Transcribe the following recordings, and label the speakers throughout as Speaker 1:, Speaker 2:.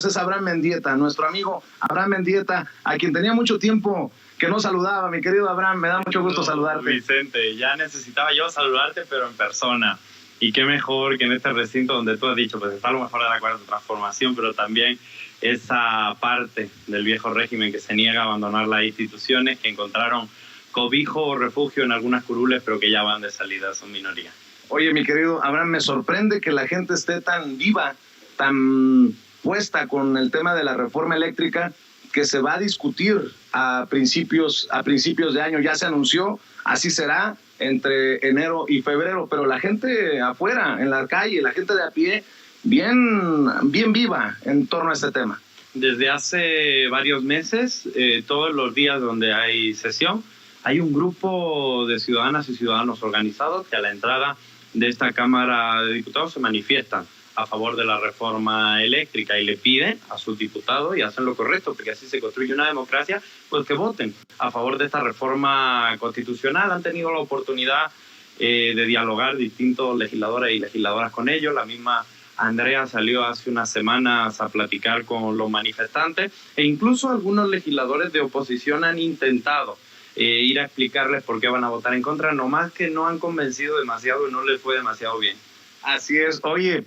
Speaker 1: Es Abraham Mendieta, nuestro amigo Abraham Mendieta, a quien tenía mucho tiempo que no saludaba. Mi querido Abraham, me da mucho gusto saludarte.
Speaker 2: Vicente, ya necesitaba yo saludarte, pero en persona. Y qué mejor que en este recinto donde tú has dicho, pues está lo mejor de la Cuarta Transformación, pero también esa parte del viejo régimen que se niega a abandonar las instituciones, que encontraron cobijo o refugio en algunas curules, pero que ya van de salida, son minoría.
Speaker 1: Oye, mi querido Abraham, me sorprende que la gente esté tan viva, tan puesta con el tema de la reforma eléctrica, que se va a discutir a principios de año. Ya se anunció, así será entre enero y febrero, pero la gente afuera, en la calle, la gente de a pie, bien viva en torno a este tema.
Speaker 2: Desde hace varios meses, todos los días donde hay sesión, hay un grupo de ciudadanas y ciudadanos organizados que a la entrada de esta Cámara de Diputados se manifiestan a favor de la reforma eléctrica y le piden a sus diputados, y hacen lo correcto, porque así se construye una democracia, pues que voten a favor de esta reforma constitucional. Han tenido la oportunidad de dialogar distintos legisladores y legisladoras con ellos. La misma Andrea salió hace unas semanas a platicar con los manifestantes, e incluso algunos legisladores de oposición han intentado ir a explicarles por qué van a votar en contra, nomás que no han convencido demasiado y no les fue demasiado bien.
Speaker 1: Así es. Oye,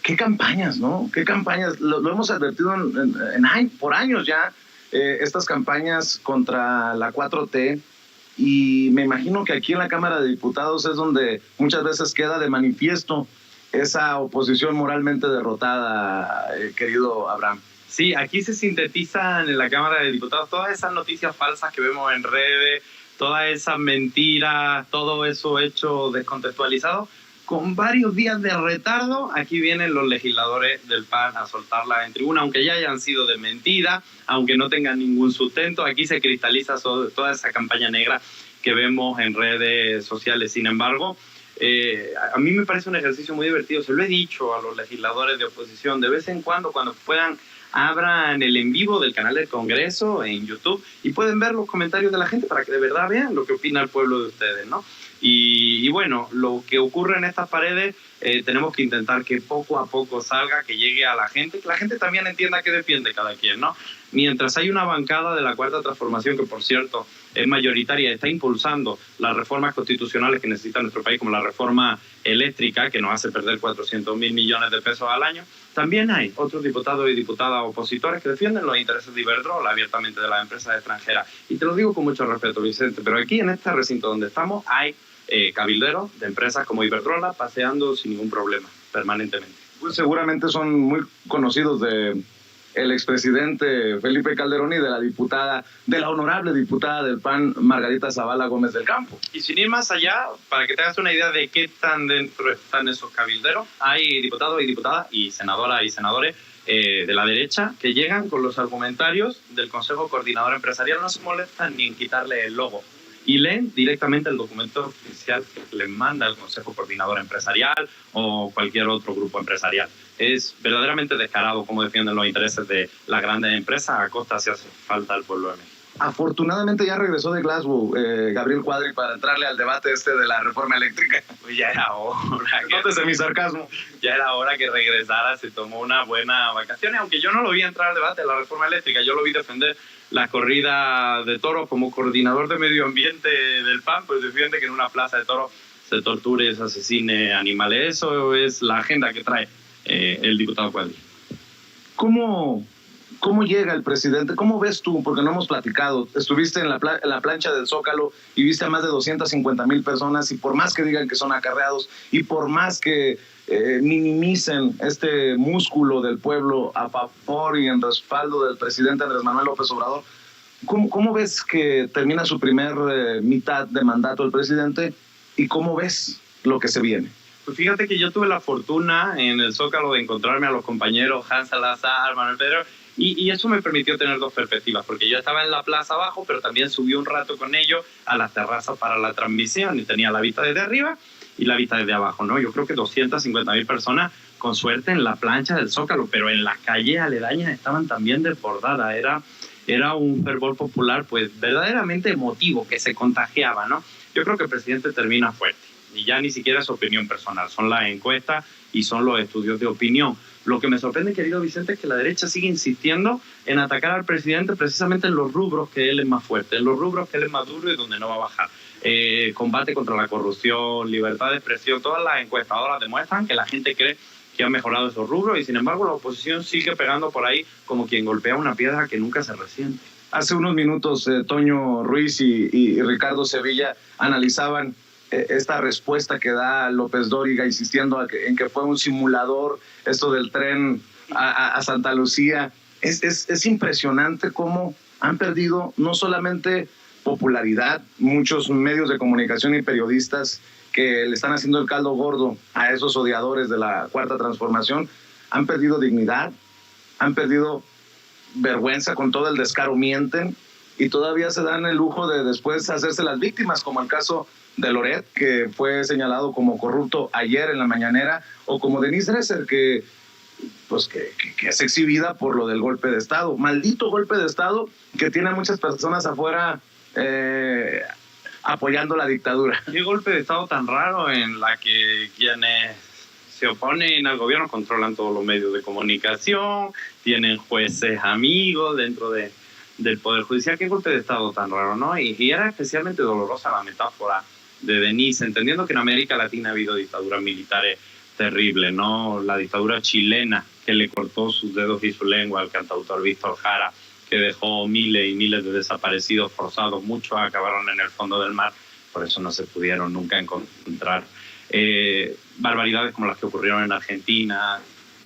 Speaker 1: qué campañas, ¿no? Qué campañas. Lo hemos advertido por años ya, estas campañas contra la 4T, y me imagino que aquí en la Cámara de Diputados es donde muchas veces queda de manifiesto esa oposición moralmente derrotada, querido Abraham.
Speaker 2: Sí, aquí se sintetizan en la Cámara de Diputados todas esas noticias falsas que vemos en redes, todas esas mentiras, todo eso hecho descontextualizado. Con varios días de retardo, aquí vienen los legisladores del PAN a soltarla en tribuna, aunque ya hayan sido de mentira, aunque no tengan ningún sustento. Aquí se cristaliza toda esa campaña negra que vemos en redes sociales. Sin embargo, a mí me parece un ejercicio muy divertido. Se lo he dicho a los legisladores de oposición, de vez en cuando puedan, abran el en vivo del canal del Congreso en YouTube y pueden ver los comentarios de la gente para que de verdad vean lo que opina el pueblo de ustedes, ¿no? Y bueno, lo que ocurre en estas paredes, tenemos que intentar que poco a poco salga, que llegue a la gente, que la gente también entienda qué defiende cada quien, ¿no? Mientras hay una bancada de la Cuarta Transformación, que por cierto es mayoritaria, está impulsando las reformas constitucionales que necesita nuestro país, como la reforma eléctrica, que nos hace perder 400.000 millones de pesos al año, también hay otros diputados y diputadas opositores que defienden los intereses de Iberdrola, abiertamente, de las empresas extranjeras. Y te lo digo con mucho respeto, Vicente, pero aquí en este recinto donde estamos hay cabilderos de empresas como Iberdrola paseando sin ningún problema, permanentemente.
Speaker 1: Pues seguramente son muy conocidos de el expresidente Felipe Calderón y de la honorable diputada del PAN, Margarita Zavala Gómez del Campo.
Speaker 2: Y sin ir más allá, para que te hagas una idea de qué tan dentro están esos cabilderos, hay diputados y diputadas y senadoras y senadores de la derecha que llegan con los argumentarios del Consejo Coordinador Empresarial, no se molestan ni en quitarle el logo, y leen directamente el documento oficial que les manda el Consejo Coordinador Empresarial o cualquier otro grupo empresarial. Es verdaderamente descarado cómo defienden los intereses de las grandes empresas a costa, si hace falta, al pueblo de México.
Speaker 1: Afortunadamente ya regresó de Glasgow Gabriel Cuadri para entrarle al debate de la reforma eléctrica.
Speaker 2: Pues ya era hora.
Speaker 1: Nótese mi sarcasmo.
Speaker 2: Ya era hora que regresara, se tomó una buena vacaciones, aunque yo no lo vi entrar al debate de la reforma eléctrica, yo lo vi defender la corrida de toros como coordinador de medio ambiente del PAN, pues defiende que en una plaza de toros se torture y se asesine animales. Eso es la agenda que trae el diputado Cuadri.
Speaker 1: ¿Cómo llega el presidente? ¿Cómo ves tú? Porque no hemos platicado. Estuviste en la plancha del Zócalo y viste a más de 250,000 personas, y por más que digan que son acarreados y por más que minimicen este músculo del pueblo a favor y en respaldo del presidente Andrés Manuel López Obrador, ¿cómo ves que termina su primer mitad de mandato el presidente y cómo ves lo que se viene?
Speaker 2: Pues fíjate que yo tuve la fortuna en el Zócalo de encontrarme a los compañeros Hans Salazar, Manuel Pedro, y eso me permitió tener dos perspectivas, porque yo estaba en la plaza abajo, pero también subí un rato con ellos a las terrazas para la transmisión y tenía la vista desde arriba y la vista desde abajo, ¿no? Yo creo que 250,000 personas con suerte en la plancha del Zócalo, pero en las calles aledañas estaban también desbordadas. Era un fervor popular pues verdaderamente emotivo que se contagiaba, ¿no? Yo creo que el presidente termina fuerte y ya ni siquiera es opinión personal, son las encuestas y son los estudios de opinión. Lo que me sorprende, querido Vicente, es que la derecha sigue insistiendo en atacar al presidente precisamente en los rubros que él es más fuerte, en los rubros que él es más duro y donde no va a bajar. Combate contra la corrupción, libertad de expresión, todas las encuestadoras demuestran que la gente cree que han mejorado esos rubros y sin embargo la oposición sigue pegando por ahí como quien golpea una piedra que nunca se resiente.
Speaker 1: Hace unos minutos Toño Ruiz y Ricardo Sevilla analizaban esta respuesta que da López Dóriga insistiendo en que fue un simulador, esto del tren a Santa Lucía. Es impresionante cómo han perdido no solamente popularidad, muchos medios de comunicación y periodistas que le están haciendo el caldo gordo a esos odiadores de la Cuarta Transformación, han perdido dignidad, han perdido vergüenza, con todo el descaro mienten y todavía se dan el lujo de después hacerse las víctimas, como el caso de Loret, que fue señalado como corrupto ayer en la mañanera, o como Denise Dresser, que es exhibida por lo del golpe de Estado. Maldito golpe de Estado que tiene a muchas personas afuera apoyando la dictadura.
Speaker 2: Qué golpe de Estado tan raro en la que quienes se oponen al gobierno controlan todos los medios de comunicación, tienen jueces amigos dentro del Poder Judicial. Qué golpe de Estado tan raro, ¿no? Y era especialmente dolorosa la metáfora de Denise, entendiendo que en América Latina ha habido dictaduras militares terribles, ¿no? La dictadura chilena, que le cortó sus dedos y su lengua al cantautor Víctor Jara, que dejó miles y miles de desaparecidos forzados, muchos acabaron en el fondo del mar, por eso no se pudieron nunca encontrar. Barbaridades como las que ocurrieron en Argentina,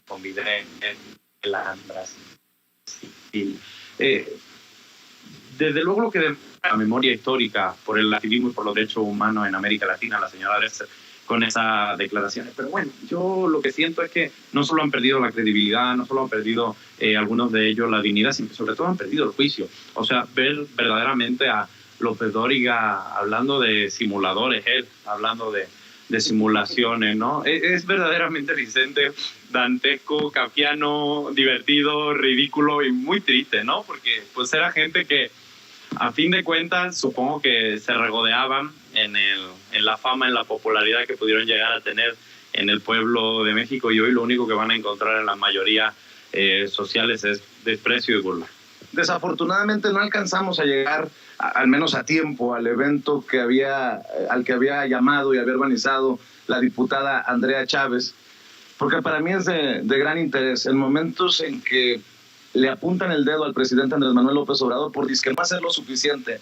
Speaker 2: con Videla, en Brasil. Desde luego lo que de la memoria histórica por el activismo y por los derechos humanos en América Latina, la señora Dresser, con esas declaraciones. Pero bueno, yo lo que siento es que no solo han perdido la credibilidad, no solo han perdido algunos de ellos la dignidad, sino que sobre todo han perdido el juicio. O sea, ver verdaderamente a López Dóriga hablando de simuladores, él hablando de simulaciones, ¿no? Es verdaderamente, Vicente, dantesco, kafkiano, divertido, ridículo y muy triste, ¿no? Porque pues era gente que a fin de cuentas supongo que se regodeaban en la fama, en la popularidad que pudieron llegar a tener en el pueblo de México, y hoy lo único que van a encontrar en la mayoría sociales es desprecio y burla.
Speaker 1: Desafortunadamente no alcanzamos a llegar al menos a tiempo al evento al que había llamado y había organizado la diputada Andrea Chávez, porque para mí es de gran interés en momentos en que le apuntan el dedo al presidente Andrés Manuel López Obrador por disque no hacer lo suficiente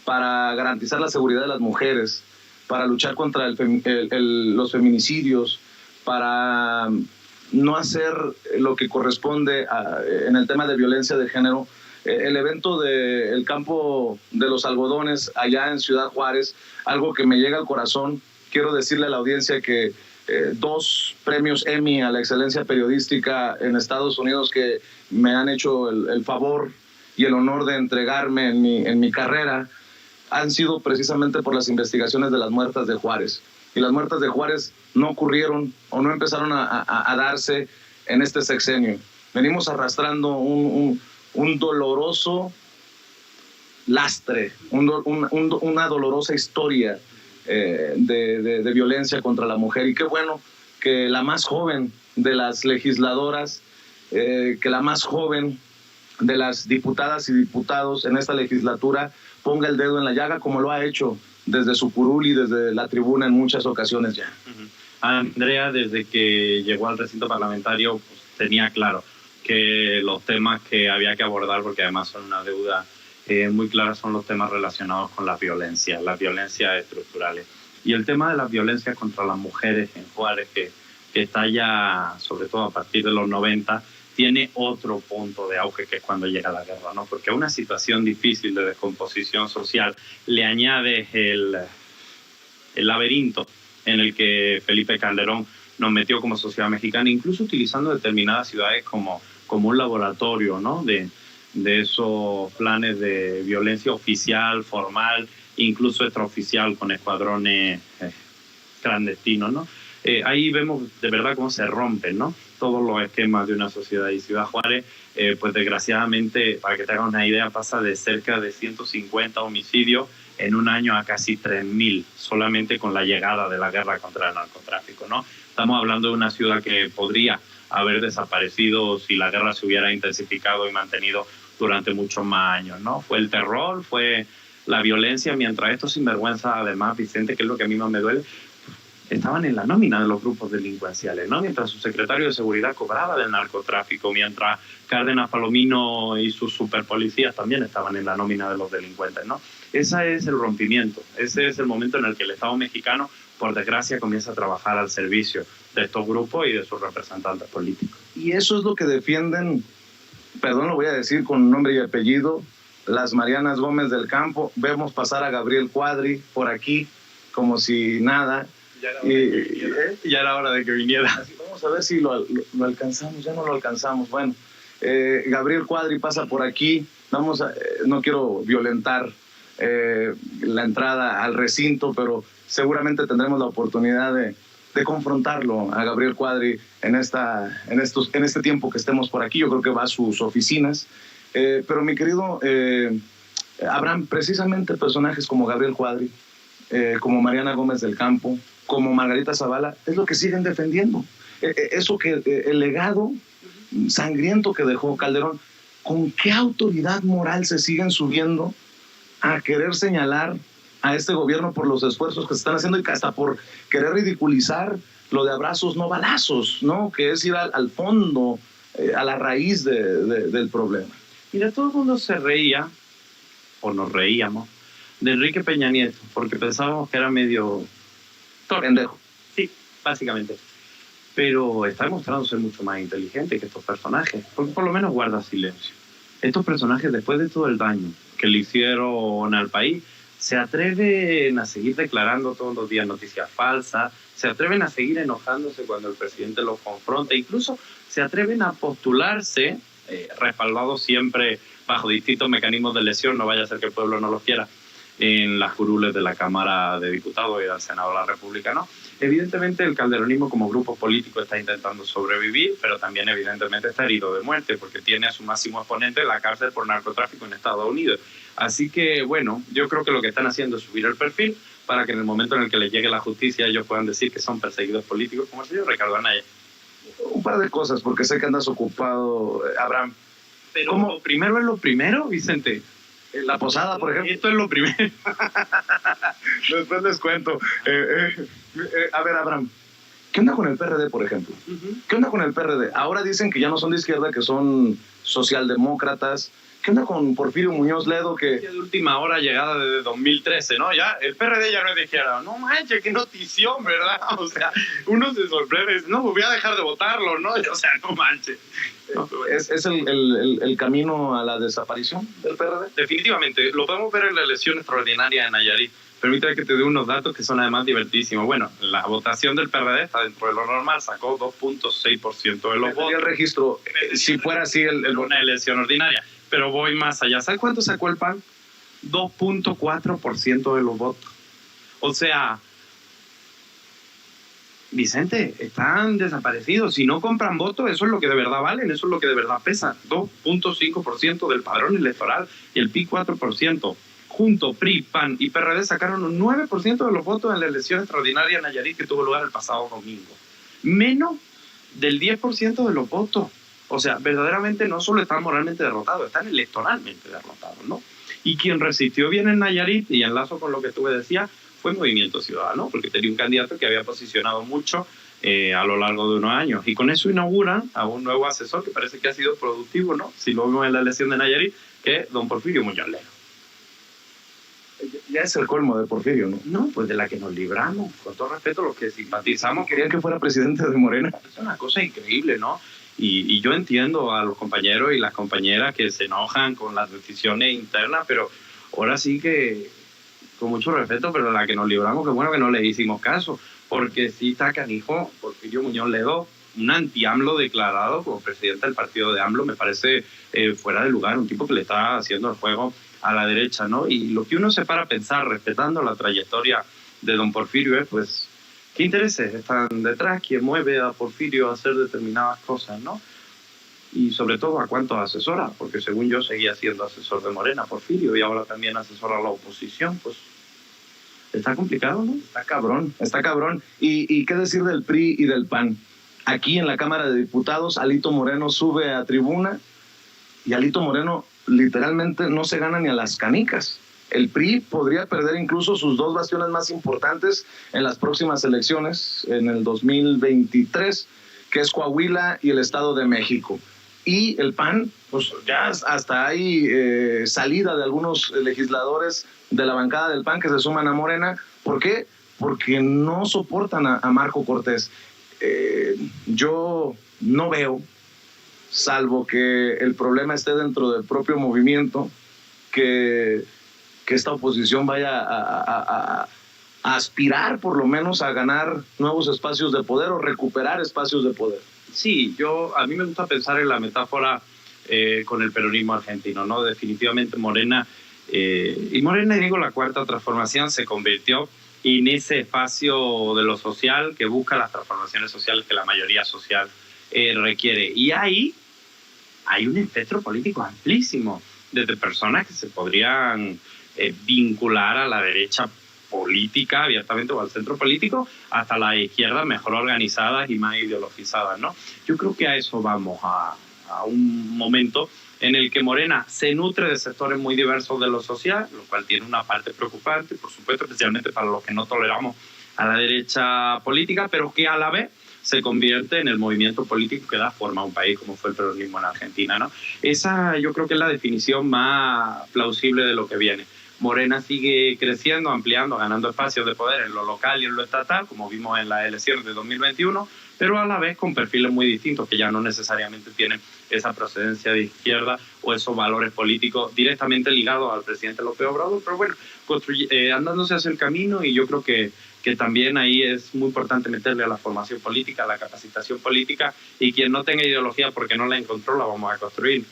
Speaker 1: para garantizar la seguridad de las mujeres, para luchar contra los feminicidios, para no hacer lo que corresponde en el tema de violencia de género. El evento del campo de los algodones allá en Ciudad Juárez, algo que me llega al corazón. Quiero decirle a la audiencia que 2 premios Emmy a la excelencia periodística en Estados Unidos que me han hecho el favor y el honor de entregarme en mi carrera han sido precisamente por las investigaciones de las muertas de Juárez. Y las muertas de Juárez no ocurrieron o no empezaron a darse en este sexenio. Venimos arrastrando un doloroso lastre, una dolorosa historia de violencia contra la mujer. Y qué bueno que la más joven de las legisladoras, que la más joven de las diputadas y diputados en esta legislatura ponga el dedo en la llaga, como lo ha hecho desde su curul y desde la tribuna en muchas ocasiones ya.
Speaker 2: Andrea, desde que llegó al recinto parlamentario, pues, tenía claro que los temas que había que abordar, porque además son una deuda muy clara, son los temas relacionados con las violencias estructurales. Y el tema de las violencias contra las mujeres en Juárez, que está ya, sobre todo a partir de los 90, tiene otro punto de auge, que es cuando llega la guerra, ¿no? Porque a una situación difícil de descomposición social le añade el laberinto en el que Felipe Calderón nos metió como sociedad mexicana, incluso utilizando determinadas ciudades como un laboratorio, ¿no? de esos planes de violencia oficial, formal, incluso extraoficial, con escuadrones clandestinos, ¿no? Ahí vemos de verdad cómo se rompen, ¿no?, todos los esquemas de una sociedad. Y Ciudad Juárez, pues desgraciadamente, para que te hagas una idea, pasa de cerca de 150 homicidios en un año a casi 3.000, solamente con la llegada de la guerra contra el narcotráfico, ¿no? Estamos hablando de una ciudad que podría haber desaparecido si la guerra se hubiera intensificado y mantenido durante muchos más años, ¿no? Fue el terror, fue la violencia, mientras estos sinvergüenzas, además, Vicente, que es lo que a mí más me duele, estaban en la nómina de los grupos delincuenciales, ¿no? Mientras su secretario de seguridad cobraba del narcotráfico, mientras Cárdenas Palomino y sus superpolicías también estaban en la nómina de los delincuentes, ¿no? Ese es el rompimiento, ese es el momento en el que el Estado mexicano, por desgracia, comienza a trabajar al servicio de estos grupos y de sus representantes políticos.
Speaker 1: Y eso es lo que defienden, perdón, lo voy a decir con nombre y apellido, las Marianas Gómez del Campo. Vemos pasar a Gabriel Cuadri por aquí como si nada.
Speaker 2: Ya era hora de que viniera.
Speaker 1: Así, vamos a ver si lo alcanzamos. Ya no lo alcanzamos. Bueno, Gabriel Cuadri pasa por aquí. No quiero violentar la entrada al recinto, pero seguramente tendremos la oportunidad de confrontarlo a Gabriel Cuadri en este tiempo que estemos por aquí. Yo creo que va a sus oficinas. Pero mi querido Abraham, precisamente personajes como Gabriel Cuadri, como Mariana Gómez del Campo, como Margarita Zavala, es lo que siguen defendiendo. Eso el legado sangriento que dejó Calderón, ¿con qué autoridad moral se siguen subiendo a querer señalar a este gobierno por los esfuerzos que se están haciendo y hasta por querer ridiculizar lo de abrazos no balazos, ¿no? Que es ir al fondo, a la raíz del problema?
Speaker 2: Mira, todo el mundo se reía, o nos reíamos, de Enrique Peña Nieto, porque pensábamos que era medio
Speaker 1: pendejo.
Speaker 2: Sí, básicamente. Pero está demostrando ser mucho más inteligente que estos personajes, porque por lo menos guarda silencio. Estos personajes, después de todo el daño que le hicieron al país, se atreven a seguir declarando todos los días noticias falsas, se atreven a seguir enojándose cuando el presidente los confronta, incluso se atreven a postularse, respaldados siempre bajo distintos mecanismos de elección, no vaya a ser que el pueblo no los quiera, en las curules de la Cámara de Diputados y del Senado de la República, ¿no? Evidentemente el calderonismo como grupo político está intentando sobrevivir, pero también evidentemente está herido de muerte porque tiene a su máximo exponente en la cárcel por narcotráfico en Estados Unidos. Así que, bueno, yo creo que lo que están haciendo es subir el perfil para que en el momento en el que les llegue la justicia ellos puedan decir que son perseguidos políticos, como el señor Ricardo Anaya.
Speaker 1: Un par de cosas, porque sé que andas ocupado, Abraham.
Speaker 2: Pero lo primero es lo primero, Vicente.
Speaker 1: La posada, por ejemplo.
Speaker 2: Esto es lo primero.
Speaker 1: Después les cuento. A ver, Abraham, ¿qué onda con el PRD, por ejemplo? ¿Qué onda con el PRD? Ahora dicen que ya no son de izquierda, que son socialdemócratas. ¿Qué onda con Porfirio Muñoz Ledo? Que
Speaker 2: de última hora, llegada desde 2013, ¿no? Ya, el PRD ya no es de izquierda. No manches, qué notición, ¿verdad? O sea, uno se sorprende. No, voy a dejar de votarlo, ¿no? O sea, no manches.
Speaker 1: ¿Es el camino a la desaparición del PRD?
Speaker 2: Definitivamente. Lo podemos ver en la elección extraordinaria de Nayarit. Permítame que te dé unos datos que son además divertísimos. Bueno, la votación del PRD está dentro de lo normal, sacó 2.6% de los votos.
Speaker 1: El registro, si fuera así
Speaker 2: una elección ordinaria. Pero voy más allá. ¿Sabes cuánto sacó el PAN? 2.4% de los votos. O sea, Vicente, están desaparecidos. Si no compran votos, eso es lo que de verdad valen, eso es lo que de verdad pesa. 2.5% del padrón electoral y el PRI 4%. Junto, PRI, PAN y PRD sacaron un 9% de los votos en la elección extraordinaria en Nayarit que tuvo lugar el pasado domingo. Menos del 10% de los votos. O sea, verdaderamente no solo están moralmente derrotados, están electoralmente derrotados, ¿no? Y quien resistió bien en Nayarit, y enlazo con lo que tú me decías, fue Movimiento Ciudadano, porque tenía un candidato que había posicionado mucho a lo largo de unos años. Y con eso inauguran a un nuevo asesor que parece que ha sido productivo, ¿no? Si lo vemos en la elección de Nayarit, que es don Porfirio Muñoz Ledo.
Speaker 1: Ya es el colmo de Porfirio, ¿no?
Speaker 2: No, pues de la que nos libramos, con todo respeto, los que simpatizamos.
Speaker 1: Querían que fuera presidente de Morena.
Speaker 2: Es una cosa increíble, ¿no? Y yo entiendo a los compañeros y las compañeras que se enojan con las decisiones internas, pero ahora sí que, con mucho respeto, pero la que nos libramos, que bueno que no le hicimos caso, porque sí está canijo Porfirio Muñoz Ledo, un anti-AMLO declarado como presidente del partido de AMLO, me parece fuera de lugar, un tipo que le está haciendo el juego a la derecha, ¿no? Y lo que uno se para a pensar, respetando la trayectoria de don Porfirio, es pues, ¿qué intereses están detrás? ¿Quién mueve a Porfirio a hacer determinadas cosas, no? Y sobre todo, ¿a cuántos asesora? Porque según yo seguía siendo asesor de Morena, Porfirio, y ahora también asesora a la oposición, pues está complicado, ¿no?
Speaker 1: Está cabrón, está cabrón. ¿Y qué decir del PRI y del PAN? Aquí en la Cámara de Diputados, Alito Moreno sube a tribuna y Alito Moreno literalmente no se gana ni a las canicas. El PRI podría perder incluso sus dos bastiones más importantes en las próximas elecciones, en el 2023, que es Coahuila y el Estado de México. Y el PAN, pues ya hasta hay salida de algunos legisladores de la bancada del PAN que se suman a Morena. ¿Por qué? Porque no soportan a Marco Cortés. Yo no veo, salvo que el problema esté dentro del propio movimiento, que esta oposición vaya a aspirar por lo menos a ganar nuevos espacios de poder o recuperar espacios de poder.
Speaker 2: Sí, a mí me gusta pensar en la metáfora con el peronismo argentino, ¿no? Definitivamente Morena, y Morena, digo, la cuarta transformación se convirtió en ese espacio de lo social que busca las transformaciones sociales que la mayoría social requiere. Y ahí hay un espectro político amplísimo, desde personas que se podrían vincular a la derecha política abiertamente o al centro político, hasta la izquierda mejor organizadas y más ideologizadas, ¿no? Yo creo que a eso vamos, a un momento en el que Morena se nutre de sectores muy diversos de lo social, lo cual tiene una parte preocupante, por supuesto, especialmente para los que no toleramos a la derecha política, pero que a la vez se convierte en el movimiento político que da forma a un país como fue el peronismo en Argentina, ¿no? Esa yo creo que es la definición más plausible de lo que viene. Morena sigue creciendo, ampliando, ganando espacios de poder en lo local y en lo estatal, como vimos en las elecciones de 2021, pero a la vez con perfiles muy distintos que ya no necesariamente tienen esa procedencia de izquierda o esos valores políticos directamente ligados al presidente López Obrador, pero bueno, andándose hacia el camino, y yo creo que también ahí es muy importante meterle a la formación política, a la capacitación política, y quien no tenga ideología porque no la encontró, la vamos a construir.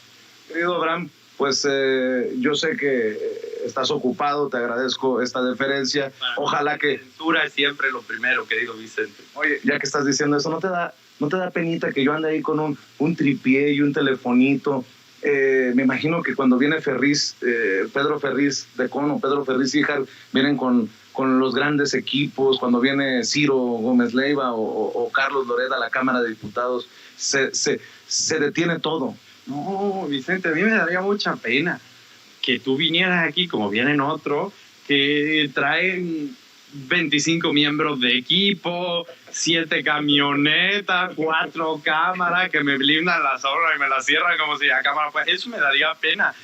Speaker 1: Querido Abraham, pues yo sé que estás ocupado, te agradezco esta deferencia. Ojalá que...
Speaker 2: Censura es siempre lo primero, querido Vicente.
Speaker 1: Oye, ya que estás diciendo eso, ¿no te da penita que yo ande ahí con un tripié y un telefonito? Me imagino que cuando viene Ferriz, Pedro Ferriz de Cono, Pedro Ferriz Híjar, vienen con los grandes equipos. Cuando viene Ciro Gómez Leiva o Carlos Loret a la Cámara de Diputados, se detiene todo.
Speaker 2: No, Vicente, a mí me daría mucha pena que tú vinieras aquí como vienen otros que traen 25 miembros de equipo, 7 camionetas, 4 cámaras que me blindan las obras y me las cierran como si la cámara fuera. Eso me daría pena.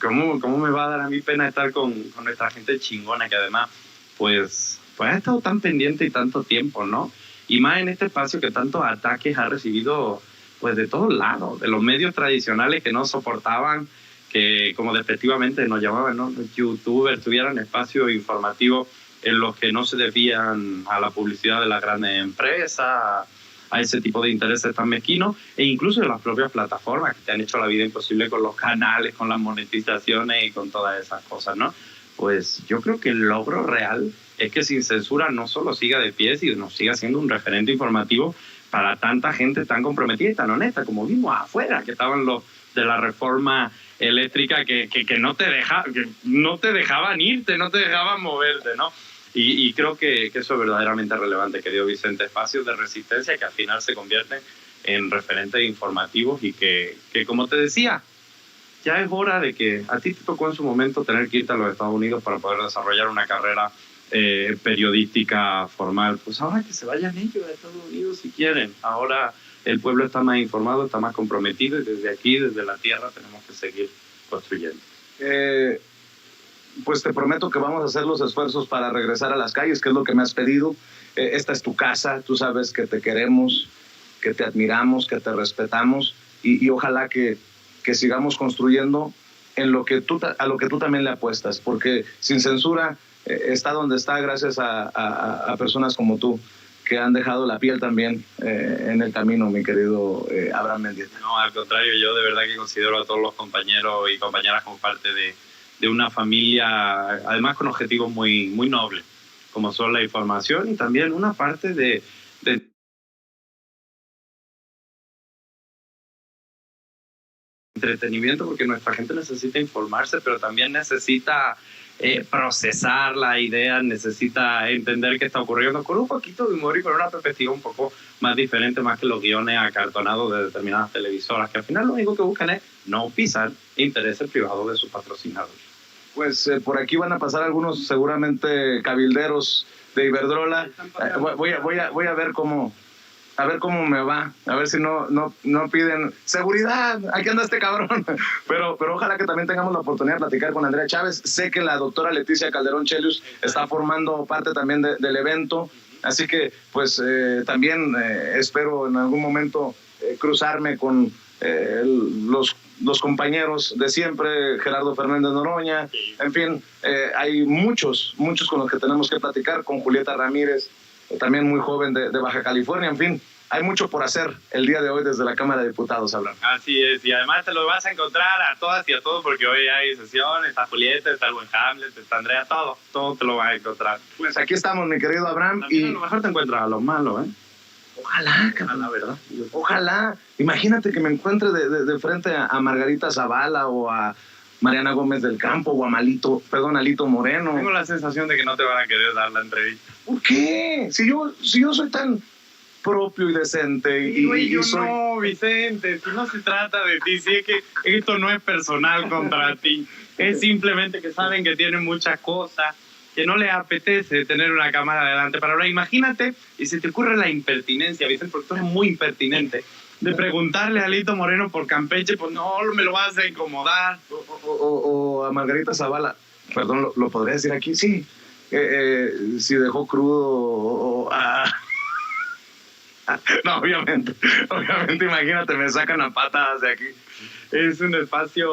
Speaker 2: ¿Cómo me va a dar a mí pena estar con nuestra gente chingona que además pues ha estado tan pendiente y tanto tiempo, ¿no? Y más en este espacio que tantos ataques ha recibido pues de todos lados, de los medios tradicionales que no soportaban que, como despectivamente nos llamaban, ¿no?, los youtubers tuvieran espacios informativos en los que no se desvían a la publicidad de las grandes empresas, a ese tipo de intereses tan mezquinos, e incluso de las propias plataformas que te han hecho la vida imposible con los canales, con las monetizaciones y con todas esas cosas, ¿no? Pues yo creo que el logro real es que Sin Censura no solo siga de pie, sino siga siendo un referente informativo para tanta gente tan comprometida y tan honesta, como vimos afuera, que estaban los de la reforma eléctrica que no te dejaban irte, no te dejaban moverte, ¿no? Y creo que eso es verdaderamente relevante, querido Vicente, espacios de resistencia que al final se convierten en referentes informativos y que como te decía, ya es hora de que a ti te tocó en su momento tener que irte a los Estados Unidos para poder desarrollar una carrera periodística formal. Pues ahora que se vayan ellos a Estados Unidos si quieren. Ahora el pueblo está más informado, está más comprometido, y desde aquí, desde la tierra, tenemos que seguir construyendo.
Speaker 1: Pues te prometo que vamos a hacer los esfuerzos para regresar a las calles, que es lo que me has pedido. Esta es tu casa, tú sabes que te queremos, que te admiramos, que te respetamos, y ojalá que sigamos construyendo en a lo que tú también le apuestas, porque Sin Censura está donde está gracias a personas como tú, que han dejado la piel también en el camino, mi querido Abraham Mendieta.
Speaker 2: No, al contrario, yo de verdad que considero a todos los compañeros y compañeras como parte de una familia, además con objetivos muy, muy nobles, como son la información y también una parte de entretenimiento, porque nuestra gente necesita informarse, pero también necesita procesar la idea, necesita entender qué está ocurriendo con un poquito de humor y con una perspectiva un poco más diferente, más que los guiones acartonados de determinadas televisoras, que al final lo único que buscan es no pisar intereses privados de sus patrocinadores.
Speaker 1: Pues por aquí van a pasar algunos seguramente cabilderos de Iberdrola. Voy a ver cómo me va, a ver si no piden seguridad, aquí anda este cabrón. Pero ojalá que también tengamos la oportunidad de platicar con Andrea Chávez. Sé que la doctora Leticia Calderón Chelius está formando parte también del evento, así que pues también espero en algún momento cruzarme con los compañeros de siempre, Gerardo Fernández Noroña, en fin, hay muchos con los que tenemos que platicar, con Julieta Ramírez, también muy joven de Baja California, en fin, hay mucho por hacer el día de hoy desde la Cámara de Diputados hablando.
Speaker 2: Así es, y además te lo vas a encontrar a todas y a todos, porque hoy hay sesión, está Julieta, está el buen Hamlet, está Andrea, todo te lo vas a encontrar.
Speaker 1: Pues aquí estamos, mi querido Abraham.
Speaker 2: También y a lo mejor te encuentras a los malos, ¿eh?
Speaker 1: Ojalá, cabrón, la verdad. Ojalá. Imagínate que me encuentre de frente a Margarita Zavala o a Mariana Gómez del Campo o a Alito Moreno.
Speaker 2: Tengo la sensación de que no te van a querer dar la entrevista.
Speaker 1: ¿Por qué? Si yo soy tan propio y decente y soy...
Speaker 2: No, Vicente, si no se trata de ti, si es que esto no es personal contra ti, es simplemente que saben que tienen muchas cosas, que no les apetece tener una cámara adelante para hablar. Imagínate, y se te ocurre la impertinencia, Vicente, porque tú eres muy impertinente, de preguntarle a Alito Moreno por Campeche, pues no me lo vas a incomodar.
Speaker 1: O a Margarita Zavala, perdón, ¿lo podría decir aquí? Sí. Si dejó crudo no, obviamente, imagínate, me sacan a patadas de aquí.
Speaker 2: Es un espacio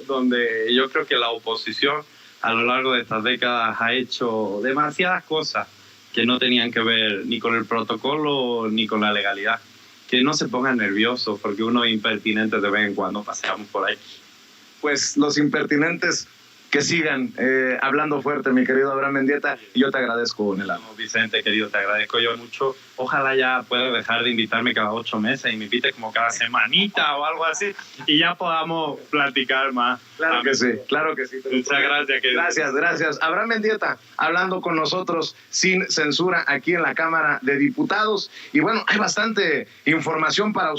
Speaker 2: donde yo creo que la oposición a lo largo de estas décadas ha hecho demasiadas cosas que no tenían que ver ni con el protocolo ni con la legalidad. Que no se pongan nerviosos porque uno es impertinente de vez en cuando paseamos por ahí.
Speaker 1: Pues los impertinentes que sigan hablando fuerte, mi querido Abraham Mendieta, y yo te agradezco, Nela.
Speaker 2: No, Vicente, querido, te agradezco yo mucho. Ojalá ya puedas dejar de invitarme cada 8 meses y me invites como cada semanita o algo así y ya podamos platicar más.
Speaker 1: Claro que sí.
Speaker 2: Muchas gracias, querido.
Speaker 1: Gracias. Abraham Mendieta, hablando con nosotros sin censura aquí en la Cámara de Diputados. Y bueno, hay bastante información para ustedes.